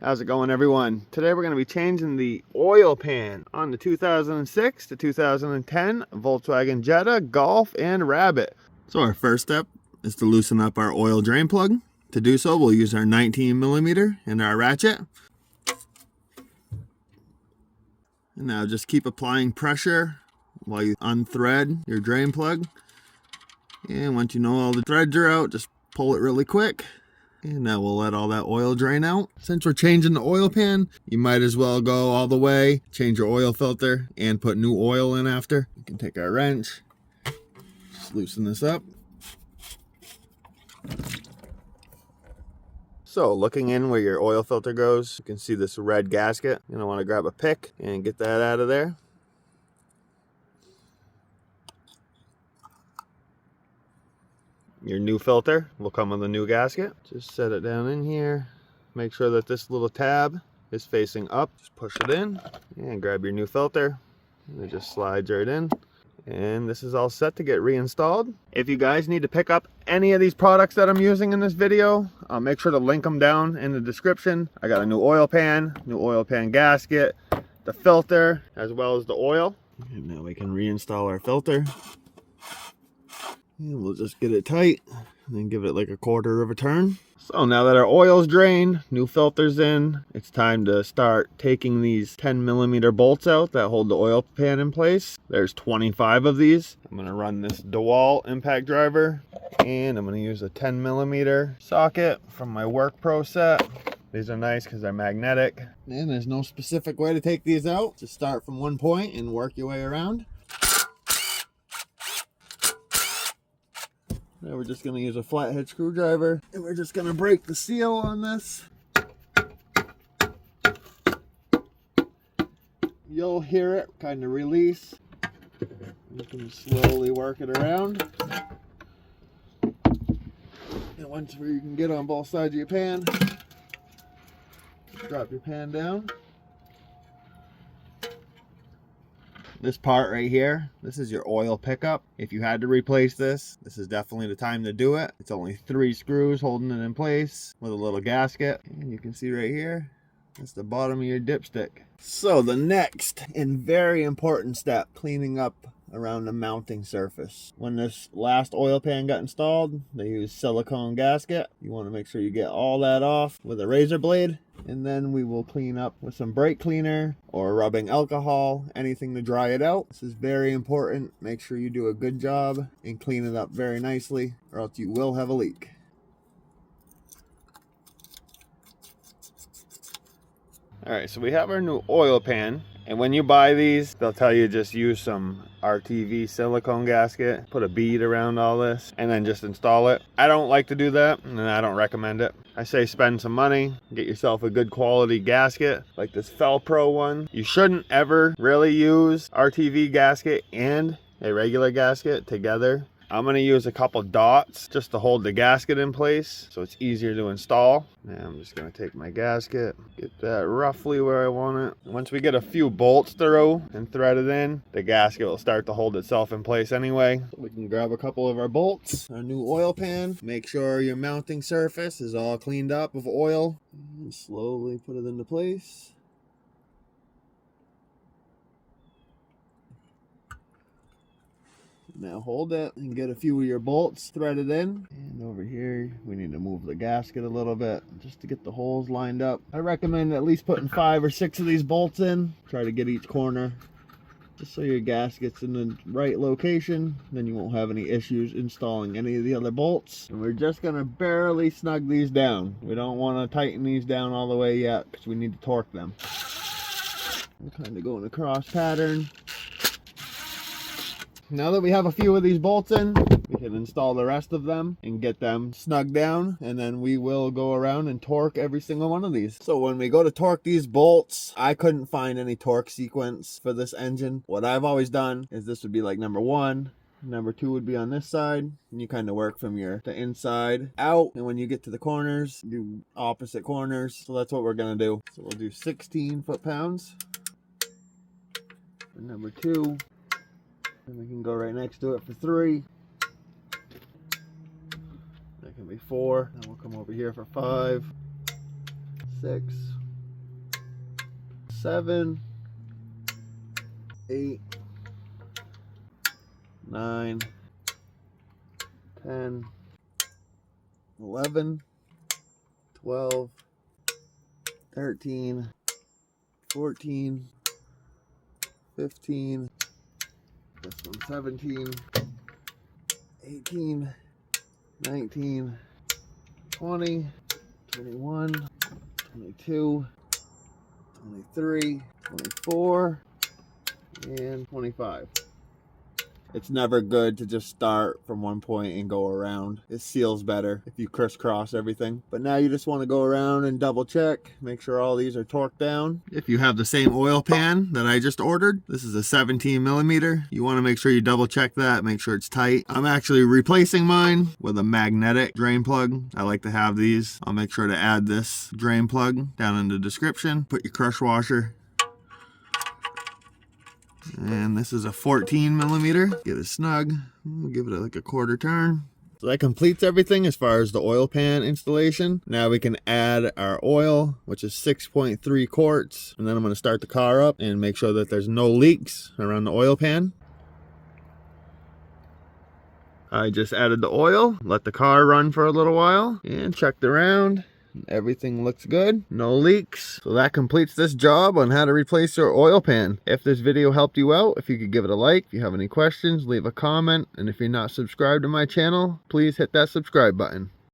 How's it going, everyone? Today we're going to be changing the oil pan on the 2006 to 2010 Volkswagen Jetta, Golf, and Rabbit. So our first step is to loosen up our oil drain plug. To do so, we'll use our 19mm and our ratchet. And now just keep applying pressure while you unthread your drain plug. And once you know all the threads are out, just pull it really quick. And now we'll let all that oil drain out. Since we're changing the oil pan, you might as well go all the way, change your oil filter, and put new oil in after. You can take our wrench, just loosen this up. So looking in where your oil filter goes, you can see this red gasket. You're gonna want to grab a pick and get that out of there. Your new filter will come with a new gasket. Just set it down in here. Make sure that this little tab is facing up. Just push it in and grab your new filter. And it just slides right in. And this is all set to get reinstalled. If you guys need to pick up any of these products that I'm using in this video, I'll make sure to link them down in the description. I got a new oil pan gasket, the filter, as well as the oil. And now we can reinstall our filter. And we'll just get it tight and then give it like a quarter of a turn. So now that our oil's drained, new filter's in, it's time to start taking these 10mm bolts out that hold the oil pan in place. There's 25 of these. I'm gonna run this DeWalt impact driver, and I'm gonna use a 10mm socket from my Work Pro set. These are nice because they're magnetic. And there's no specific way to take these out. Just start from one point and work your way around. Now we're just going to use a flathead screwdriver, and we're just going to break the seal on this. You'll hear it kind of release. You can slowly work it around. And once you can get on both sides of your pan, drop your pan down. This part right here, this is your oil pickup. If you had to replace this, this is definitely the time to do it. It's only 3 screws holding it in place with a little gasket. And you can see right here, that's the bottom of your dipstick. So the next and very important step, cleaning up around the mounting surface. When this last oil pan got installed, they used silicone gasket. You want to make sure you get all that off with a razor blade, and then we will clean up with some brake cleaner or rubbing alcohol, anything to dry it out. This is very important. Make sure you do a good job and clean it up very nicely, or else you will have a leak. Alright, so we have our new oil pan, and when you buy these, they'll tell you just use some RTV silicone gasket, put a bead around all this, and then just install it. I don't like to do that, and I don't recommend it. I say spend some money, get yourself a good quality gasket, like this Felpro one. You shouldn't ever really use RTV gasket and a regular gasket together. I'm going to use a couple dots just to hold the gasket in place so it's easier to install. Now I'm just going to take my gasket, get that roughly where I want it. Once we get a few bolts through and thread it in, the gasket will start to hold itself in place anyway. So we can grab a couple of our bolts, our new oil pan. Make sure your mounting surface is all cleaned up with oil. And slowly put it into place. Now hold it and get a few of your bolts threaded in. And over here, we need to move the gasket a little bit just to get the holes lined up. I recommend at least putting 5 or 6 of these bolts in. Try to get each corner just so your gasket's in the right location. Then you won't have any issues installing any of the other bolts. And we're just gonna barely snug these down. We don't want to tighten these down all the way yet because we need to torque them. We're kind of going a cross pattern. Now that we have a few of these bolts in, we can install the rest of them and get them snug down, and then we will go around and torque every single one of these. So when we go to torque these bolts, I couldn't find any torque sequence for this engine. What I've always done is this would be like number 1, number 2 would be on this side, and you kind of work from the inside out, and when you get to the corners, do opposite corners. So that's what we're gonna do. So we'll do 16 foot-pounds for number 2. And we can go right next to it for 3. That can be 4. And we'll come over here for 5, 6, 7, 8, 9, 10, 11, 12, 13, 14, 15, this one 17, 18, 19, 20, 21, 22, 23, 24, and 25. It's never good to just start from one point and go around. It seals better if you crisscross everything. But now you just want to go around and double check, make sure all these are torqued down. If you have the same oil pan that I just ordered, this is a 17 millimeter. You want to make sure you double check that, make sure it's tight. I'm actually replacing mine with a magnetic drain plug. I like to have these. I'll make sure to add this drain plug down in the description. Put your crush washer. And this is a 14 millimeter. Get it snug. We'll give it like a quarter turn. So that completes everything as far as the oil pan installation. Now we can add our oil, which is 6.3 quarts. And then I'm going to start the car up and make sure that there's no leaks around the oil pan. I just added the oil, let the car run for a little while, and checked around. Everything looks good, no leaks. So that completes this job on how to replace your oil pan. If this video helped you out, if you could give it a like. If you have any questions, leave a comment. And if you're not subscribed to my channel, please hit that subscribe button.